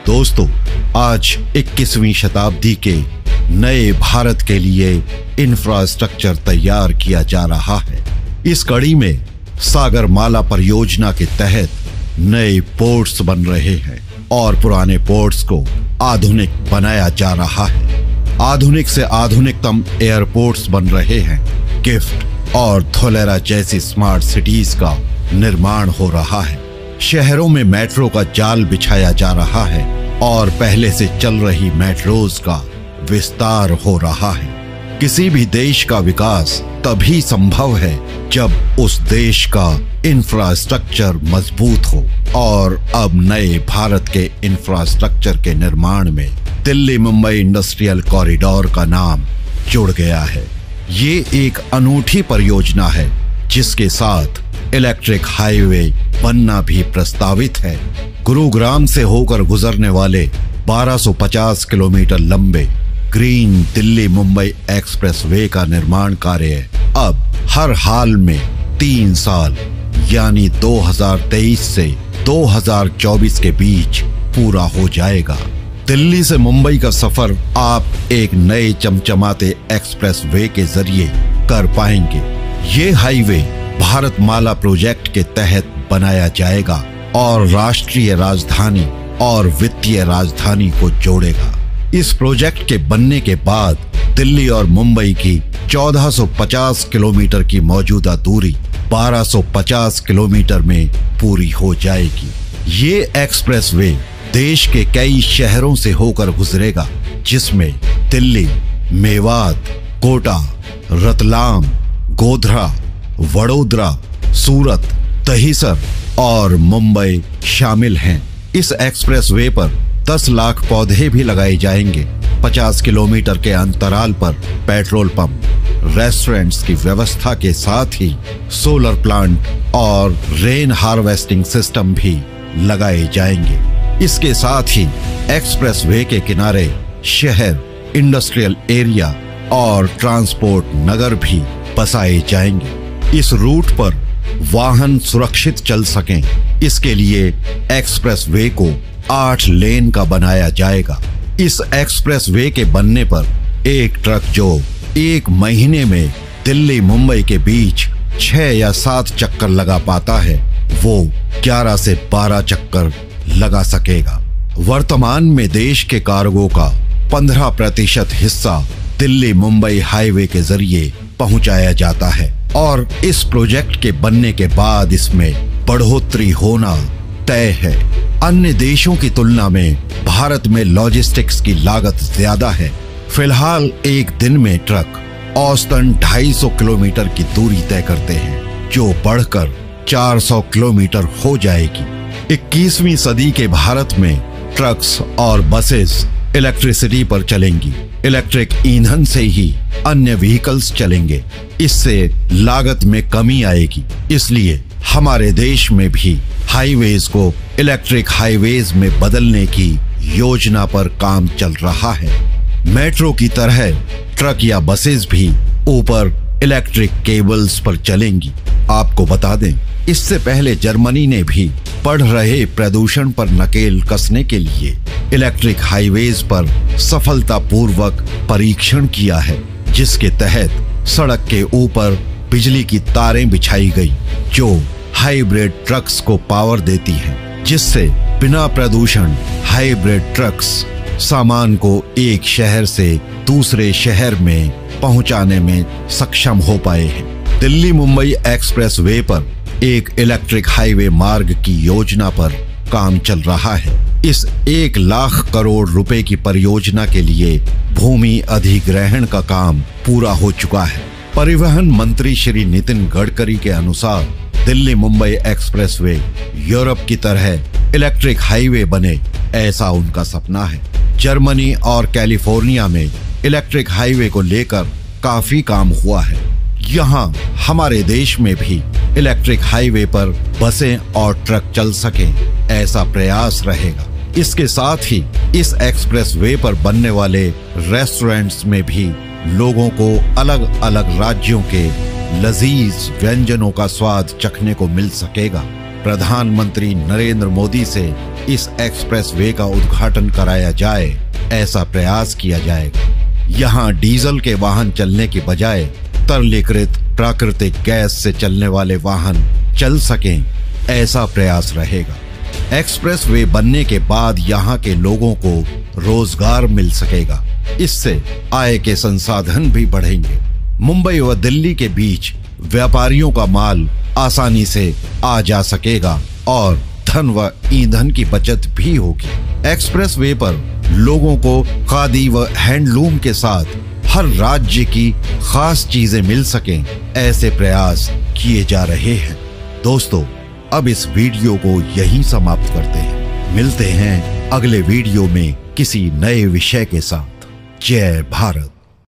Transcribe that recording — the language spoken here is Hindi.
दोस्तों, आज 21वीं शताब्दी के नए भारत के लिए इंफ्रास्ट्रक्चर तैयार किया जा रहा है। इस कड़ी में सागरमाला परियोजना के तहत नए पोर्ट्स बन रहे हैं और पुराने पोर्ट्स को आधुनिक बनाया जा रहा है। आधुनिक से आधुनिकतम एयरपोर्ट्स बन रहे हैं। गिफ्ट और धोलेरा जैसी स्मार्ट सिटीज का निर्माण हो रहा है। शहरों में मेट्रो का जाल बिछाया जा रहा है और पहले से चल रही मेट्रोज का विस्तार हो रहा है। किसी भी देश का विकास तभी संभव है जब उस देश का इंफ्रास्ट्रक्चर मजबूत हो, और अब नए भारत के इंफ्रास्ट्रक्चर के निर्माण में दिल्ली मुंबई इंडस्ट्रियल कॉरिडोर का नाम जुड़ गया है। ये एक अनूठी परियोजना है जिसके साथ इलेक्ट्रिक हाईवे बनना भी प्रस्तावित है। गुरुग्राम से होकर गुजरने वाले 1250 किलोमीटर लंबे ग्रीन दिल्ली मुंबई एक्सप्रेसवे का निर्माण कार्य अब हर हाल में 3 साल यानी 2023 से 2024 के बीच पूरा हो जाएगा। दिल्ली से मुंबई का सफर आप एक नए चमचमाते एक्सप्रेसवे के जरिए कर पाएंगे। ये हाईवे भारतमाला प्रोजेक्ट के तहत बनाया जाएगा और राष्ट्रीय राजधानी और वित्तीय राजधानी को जोड़ेगा। इस प्रोजेक्ट के बनने के बाद दिल्ली और मुंबई की 1450 किलोमीटर की मौजूदा दूरी 1250 किलोमीटर में पूरी हो जाएगी। ये एक्सप्रेसवे देश के कई शहरों से होकर गुजरेगा, जिसमें दिल्ली, मेवात, कोटा, रतलाम, गोधरा, वडोदरा, सूरत, दहिसर और मुंबई शामिल हैं। इस एक्सप्रेसवे पर 10 लाख पौधे भी लगाए जाएंगे। 50 किलोमीटर के अंतराल पर पेट्रोल पंप, रेस्टोरेंट्स की व्यवस्था के साथ ही सोलर प्लांट और रेन हार्वेस्टिंग सिस्टम भी लगाए जाएंगे। इसके साथ ही एक्सप्रेसवे के किनारे शहर, इंडस्ट्रियल एरिया और ट्रांसपोर्ट नगर भी बसाए जाएंगे। इस रूट पर वाहन सुरक्षित चल सकें, इसके लिए एक्सप्रेसवे को 8 लेन का बनाया जाएगा। इस एक्सप्रेसवे के बनने पर एक ट्रक जो 1 महीने में दिल्ली मुंबई के बीच 6 या 7 चक्कर लगा पाता है, वो 11 से 12 चक्कर लगा सकेगा। वर्तमान में देश के कार्गो का 15% हिस्सा दिल्ली मुंबई हाईवे के जरिए पहुंचाया जाता है और इस प्रोजेक्ट के बनने के बाद इसमें बढ़ोतरी होना तय है। अन्य देशों की तुलना में भारत में लॉजिस्टिक्स की लागत ज्यादा है। फिलहाल एक दिन में ट्रक औसतन 250 किलोमीटर की दूरी तय करते हैं, जो बढ़कर 400 किलोमीटर हो जाएगी। 21वीं सदी के भारत में ट्रक्स और बसेस इलेक्ट्रिसिटी पर चलेंगी। इलेक्ट्रिक ईंधन से ही अन्य व्हीकल्स चलेंगे। इससे लागत में कमी आएगी। इसलिए हमारे देश में भी हाईवेज को इलेक्ट्रिक हाईवेज में बदलने की योजना पर काम चल रहा है। मेट्रो की तरह ट्रक या बसेस भी ऊपर इलेक्ट्रिक केबल्स पर चलेंगी। आपको बता दें, इससे पहले जर्मनी ने भी बढ़ रहे प्रदूषण पर नकेल कसने के लिए इलेक्ट्रिक हाईवेज पर सफलतापूर्वक परीक्षण किया है, जिसके तहत सड़क के ऊपर बिजली की तारें बिछाई गई जो हाइब्रिड ट्रक्स को पावर देती हैं, जिससे बिना प्रदूषण हाइब्रिड ट्रक्स सामान को एक शहर से दूसरे शहर में पहुंचाने में सक्षम हो पाए हैं। दिल्ली मुंबई एक्सप्रेसवे पर एक इलेक्ट्रिक हाईवे मार्ग की योजना पर काम चल रहा है। इस 1 लाख करोड़ रुपए की परियोजना के लिए भूमि अधिग्रहण का काम पूरा हो चुका है। परिवहन मंत्री श्री नितिन गडकरी के अनुसार दिल्ली मुंबई एक्सप्रेसवे यूरोप की तरह इलेक्ट्रिक हाईवे बने, ऐसा उनका सपना है। जर्मनी और कैलिफोर्निया में इलेक्ट्रिक हाईवे को लेकर काफी काम हुआ है। यहाँ हमारे देश में भी इलेक्ट्रिक हाईवे पर बसें और ट्रक चल सकें, ऐसा प्रयास रहेगा। इसके साथ ही इस एक्सप्रेसवे पर बनने वाले रेस्टोरेंट्स में भी लोगों को अलग अलग राज्यों के लजीज व्यंजनों का स्वाद चखने को मिल सकेगा। प्रधानमंत्री नरेंद्र मोदी से इस एक्सप्रेस वे का उद्घाटन कराया जाए, ऐसा प्रयास किया जाएगा। यहाँ डीजल के वाहन चलने की बजाय तरलीकृत प्राकृतिक गैस से चलने वाले वाहन चल सकें, ऐसा प्रयास रहेगा। एक्सप्रेस वे बनने के बाद यहाँ के लोगों को रोजगार मिल सकेगा। इससे आय के संसाधन भी बढ़ेंगे। मुंबई व दिल्ली के बीच व्यापारियों का माल आसानी से आ जा सकेगा और धन व ईंधन की बचत भी होगी। एक्सप्रेस वे पर लोगों को खादी व हैंडलूम के साथ हर राज्य की खास चीजें मिल सकें, ऐसे प्रयास किए जा रहे हैं। दोस्तों, अब इस वीडियो को यहीं समाप्त करते हैं। मिलते हैं अगले वीडियो में किसी नए विषय के साथ। जय भारत।